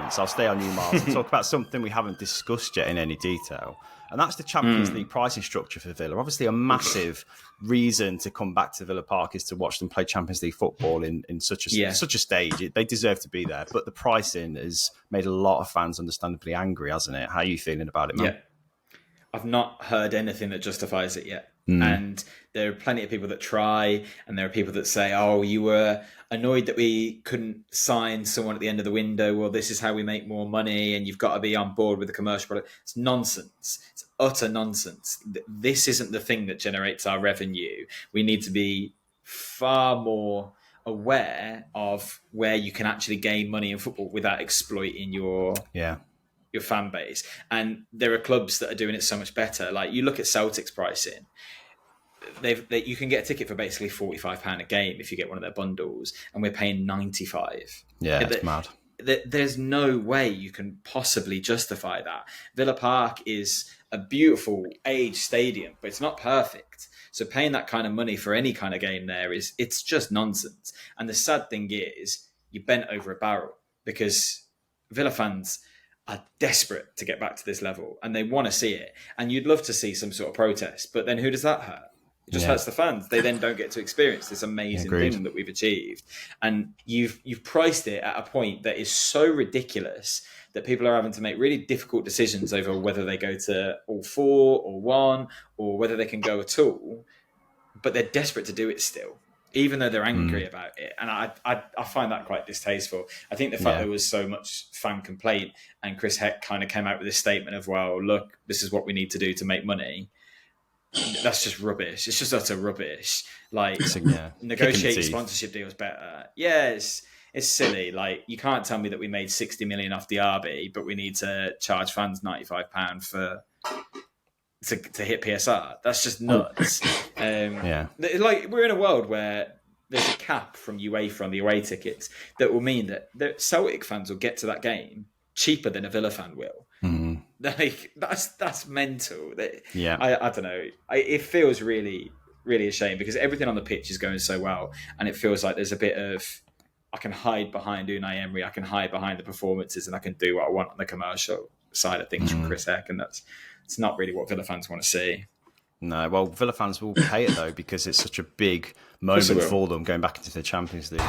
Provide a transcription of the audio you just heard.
segments, I'll stay on you, Myles, and talk about something we haven't discussed yet in any detail. And that's the Champions League pricing structure for Villa. Obviously, a massive reason to come back to Villa Park is to watch them play Champions League football in such a stage. They deserve to be there. But the pricing has made a lot of fans understandably angry, hasn't it? How are you feeling about it, man? Yeah. I've not heard anything that justifies it yet. And there are plenty of people that try, and there are people that say, oh, you were annoyed that we couldn't sign someone at the end of the window. Well, this is how we make more money, and you've got to be on board with the commercial product. It's nonsense. It's utter nonsense. This isn't the thing that generates our revenue. We need to be far more aware of where you can actually gain money in football without exploiting your fan base. And there are clubs that are doing it so much better. Like, you look at Celtic's pricing. You can get a ticket for basically £45 a game if you get one of their bundles, and we're paying £95. Yeah, it's mad. There's no way you can possibly justify that. Villa Park is a beautiful age stadium, but it's not perfect. So paying that kind of money for any kind of game there it's just nonsense. And the sad thing is, you bent over a barrel, because Villa fans are desperate to get back to this level, and they want to see it. And you'd love to see some sort of protest, but then who does that hurt? It just hurts the fans. They then don't get to experience this amazing thing that we've achieved. And you've priced it at a point that is so ridiculous that people are having to make really difficult decisions over whether they go to all four or one, or whether they can go at all. But they're desperate to do it still, even though they're angry about it. And I find that quite distasteful. I think the fact there was so much fan complaint, and Chris Heck kind of came out with this statement of, well, look, this is what we need to do to make money. That's just rubbish. It's just utter rubbish. Like, negotiate sponsorship deals better. Yeah, it's silly. Like, you can't tell me that we made 60 million off the RB, but we need to charge fans £95 to hit PSR. That's just nuts. Like, we're in a world where there's a cap from UEFA on the away tickets that will mean that the Celtic fans will get to that game cheaper than a Villa fan will. Like, that's mental. I don't know. It feels really, really a shame, because everything on the pitch is going so well, and it feels like there's a bit of, I can hide behind Unai Emery, I can hide behind the performances, and I can do what I want on the commercial side of things from Chris Heck, and it's not really what Villa fans want to see. No, well, Villa fans will pay it though, because it's such a big moment for them going back into the Champions League.